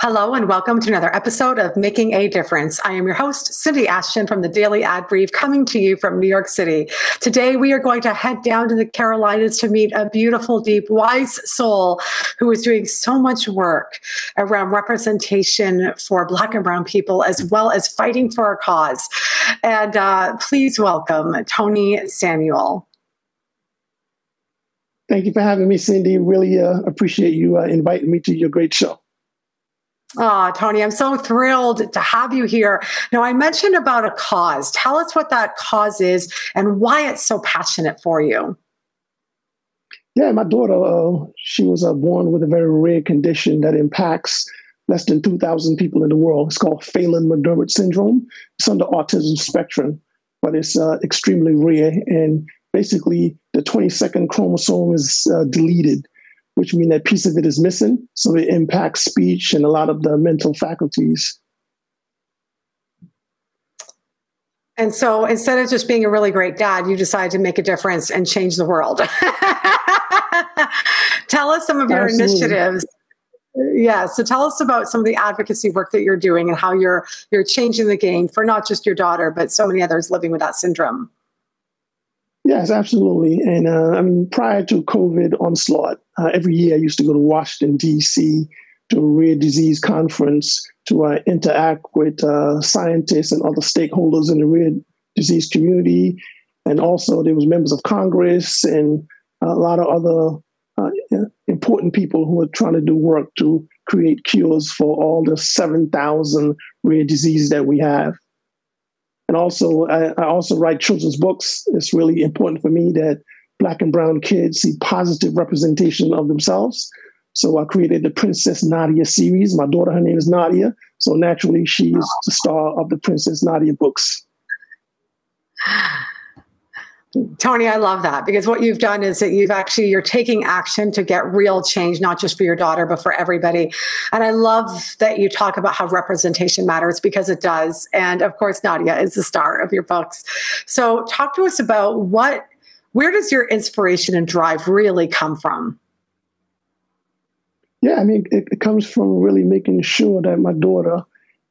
Hello and welcome to another episode of Making a Difference. I am your host, Cindy Ashton from the Daily Ad Brief, coming to you from New York City. Today, we are going to head down to the Carolinas to meet a beautiful, deep, wise soul who is doing so much work around representation for Black and Brown people, as well as fighting for our cause. And please welcome Tony Samuel. Thank you for having me, Cindy. Really appreciate you inviting me to your great show. Oh, Tony, I'm so thrilled to have you here. Now, I mentioned about a cause. Tell us what that cause is and why it's so passionate for you. Yeah, my daughter, she was born with a very rare condition that impacts less than 2,000 people in the world. It's called Phelan-McDermott syndrome. It's on the autism spectrum, but it's extremely rare. And basically, the 22nd chromosome is deleted, which means that piece of it is missing. So it impacts speech and a lot of the mental faculties. And so instead of just being a really great dad, you decided to make a difference and change the world. Tell us some of your initiatives. Yeah, so tell us about some of the advocacy work that you're doing and how you're changing the game for not just your daughter, but so many others living with that syndrome. Yes, absolutely. And prior to COVID onslaught, every year I used to go to Washington, D.C. to a rare disease conference to interact with scientists and other stakeholders in the rare disease community. And also there was members of Congress and a lot of other important people who are trying to do work to create cures for all the 7,000 rare diseases that we have. And also, I also write children's books. It's really important for me that Black and Brown kids see positive representation of themselves. So I created the Princess Nadia series. My daughter, her name is Nadia. So naturally, she's the star of the Princess Nadia books. Tony, I love that because what you've done is that you're taking action to get real change, not just for your daughter, but for everybody. And I love that you talk about how representation matters because it does. And of course, Nadia is the star of your books. So talk to us about where does your inspiration and drive really come from? Yeah, it comes from really making sure that my daughter,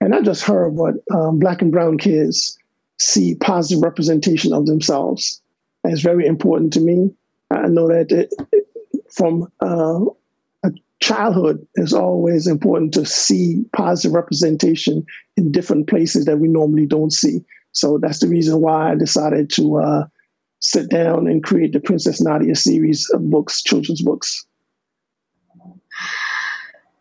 and not just her, but Black and Brown kids see positive representation of themselves. It's very important to me. I know that from a childhood, it's always important to see positive representation in different places that we normally don't see. So that's the reason why I decided to sit down and create the Princess Nadia series of books, children's books.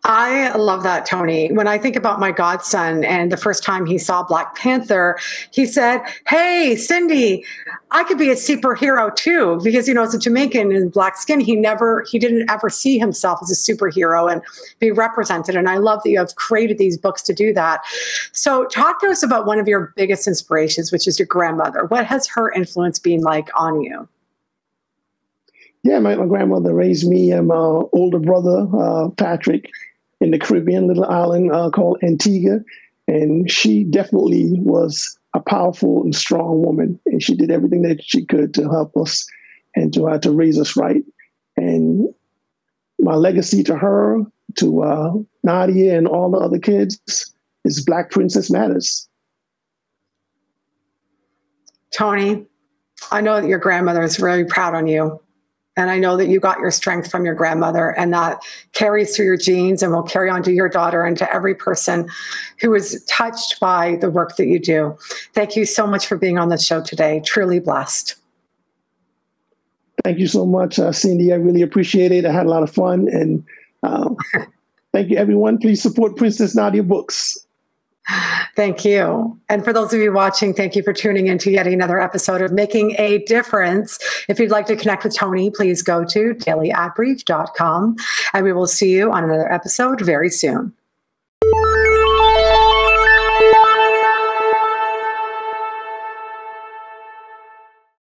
I love that, Tony. When I think about my godson and the first time he saw Black Panther, he said, "Hey, Cindy, I could be a superhero too." Because, as a Jamaican in black skin, he didn't ever see himself as a superhero and be represented. And I love that you have created these books to do that. So talk to us about one of your biggest inspirations, which is your grandmother. What has her influence been like on you? Yeah, my grandmother raised me and my older brother, Patrick, in the Caribbean little island called Antigua. And she definitely was a powerful and strong woman. And she did everything that she could to help us and to raise us right. And my legacy to her, to Nadia and all the other kids is Black Princess Matters. Tony, I know that your grandmother is very proud on you. And I know that you got your strength from your grandmother, and that carries through your genes and will carry on to your daughter and to every person who is touched by the work that you do. Thank you so much for being on the show today. Truly blessed. Thank you so much, Cindy. I really appreciate it. I had a lot of fun. And thank you, everyone. Please support Princess Nadia Books. Thank you. And for those of you watching, thank you for tuning in to yet another episode of Making a Difference. If you'd like to connect with Tony, please go to dailyadbrief.com, and we will see you on another episode very soon.